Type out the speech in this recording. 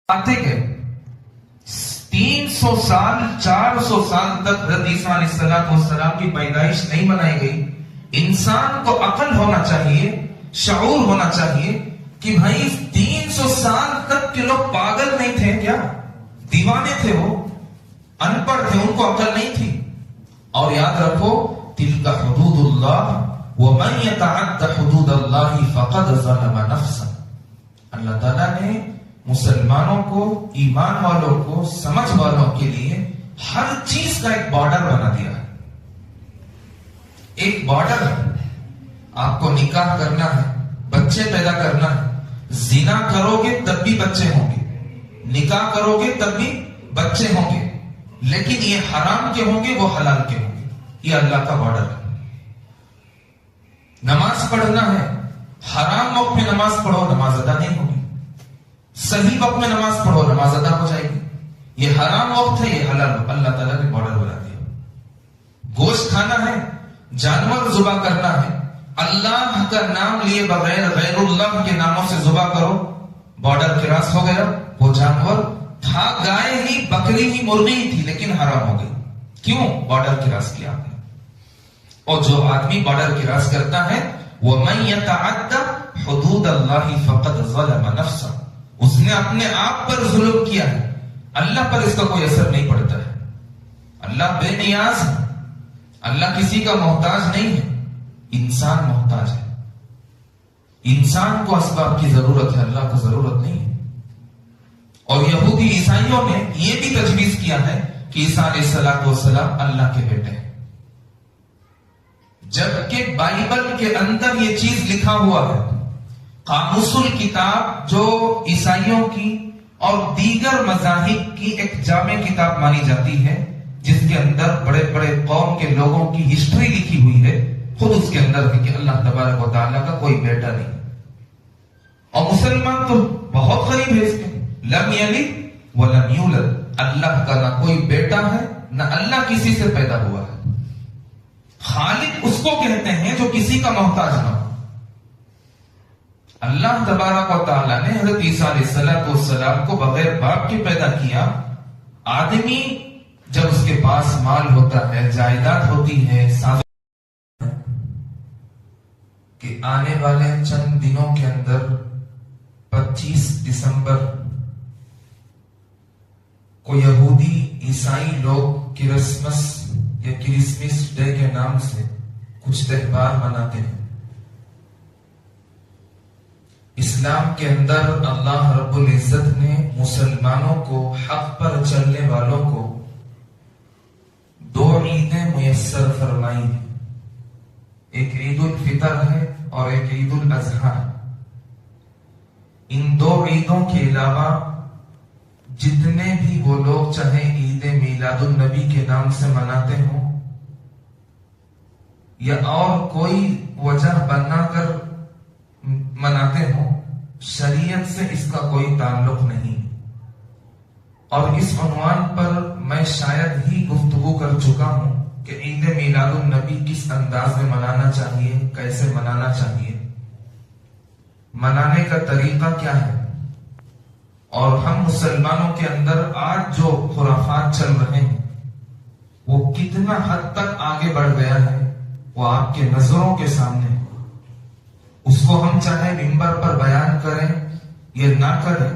آتے گئے 300 سال 400 سال تک حضرت عیسیٰ علیہ السلام کی پیدائش نہیں بنائی گئی. انسان کو عقل ہونا چاہیے، شعور ہونا چاہیے کہ بھائی 300 سال تک کے لوگ پاگل نہیں تھے کیا؟ دیوانے تھے، وہ ان پڑھ تھے، ان کو عقل نہیں تھی. اور یاد رکھو تلک حدود اللہ ومن یتعد حدود اللہ فقد ظلم نفسہ. اللہ تعالیٰ نے مسلمانوں کو، ایمان والوں کو، سمجھ والوں کے لیے ہر چیز کا ایک بارڈر بنا دیا ہے. ایک بارڈر ہے. آپ کو نکاح کرنا ہے، بچے پیدا کرنا ہے، زنا کرو گے تب بھی بچے ہوں گے، نکاح کرو گے تب بھی بچے ہوں گے، لیکن یہ حرام کے ہوں گے، وہ حلال کے ہوں گے. یہ اللہ کا بارڈر ہے. نماز پڑھنا ہے، حرام وقت میں نماز پڑھو، نماز ادا نہیں ہوگی. صحیح وقت میں نماز پڑھو، نماز ادا ہو جائے گی. یہ حرام وقت ہے، یہ حلال. اللہ تعالیٰ نے بارڈر بنا دیا. گوشت کھانا ہے، جانور ذبح کرنا ہے، اللہ کا نام لیے بغیر غیر اللہ کے ناموں سے ذبح کرو، بارڈر کراس ہو گیا. وہ جانور تھا گائے ہی، بکری ہی، مرغی ہی تھی، لیکن حرام ہو گئی. کیوں؟ بارڈر کراس کیا آپ نے. اور جو آدمی بارڈر کراس کرتا ہے وَمَن يَتَعَدَّ حُدُودَ اللَّهِ فَقَدْ ظَلَمَ نَفْسَهُ، اس نے اپنے آپ پر ظلم کیا ہے. اللہ پر اس کا کوئی اثر نہیں پڑتا ہے. اللہ بے نیاز ہے، اللہ کسی کا محتاج نہیں ہے. انسان محتاج ہے. انسان کو اسباب کی ضرورت ہے، اللہ کو ضرورت نہیں ہے. اور یہودی عیسائیوں نے یہ بھی تجویز کیا ہے کہ عیسیٰ علیہ السلام اللہ کے بیٹے ہیں، جبکہ بائبل کے اندر یہ چیز لکھا ہوا ہے. قاموس الکتاب جو عیسائیوں کی اور دیگر مذاہب کی ایک جامع کتاب مانی جاتی ہے، جس کے اندر بڑے بڑے قوم کے لوگوں کی ہسٹری لکھی ہوئی ہے، خود اس کے اندر ہے کہ اللہ تبارک و تعالیٰ کا کوئی بیٹا نہیں. اور مسلمان تو بہت غریب ہے اس کے، لم یلد ولم یولد. اللہ کا نہ کوئی بیٹا ہے، نہ اللہ کسی سے پیدا ہوا ہے. خالق اس کو کہتے ہیں جو کسی کا محتاج نہ ہو. اللہ تبارک و تعالیٰ نے حضرت عیسیٰ علیہ السلام کو بغیر باپ کے پیدا کیا. آدمی جب اس کے پاس مال ہوتا ہے، جائیداد ہوتی ہے، کہ آنے والے چند دنوں کے اندر 25 دسمبر کو یہودی عیسائی لوگ کرسمس یا کرسمس ڈے کے نام سے کچھ تہوار مناتے ہیں. اسلام کے اندر اللہ رب العزت نے مسلمانوں کو، حق پر چلنے والوں کو 2 عیدیں میسر فرمائی ہیں. ایک عید الفطر ہے اور ایک عید الاضحیٰ ہے. ان 2 عیدوں کے علاوہ جتنے بھی وہ لوگ چاہے عید میلاد النبی کے نام سے مناتے ہوں یا اور کوئی وجہ بنا کر مناتے ہوں، شریعت سے اس کا کوئی تعلق نہیں. اور اس عنوان پر میں شاید ہی گفتگو کر چکا ہوں کہ عید میلاد النبی کس انداز میں منانا چاہیے، کیسے منانا چاہیے، منانے کا طریقہ کیا ہے. اور ہم مسلمانوں کے اندر آج جو خرافات چل رہے ہیں وہ کتنا حد تک آگے بڑھ گیا ہے، وہ آپ کے نظروں کے سامنے ہے. اس کو ہم چاہے منبر پر بیان کریں یا نہ کریں،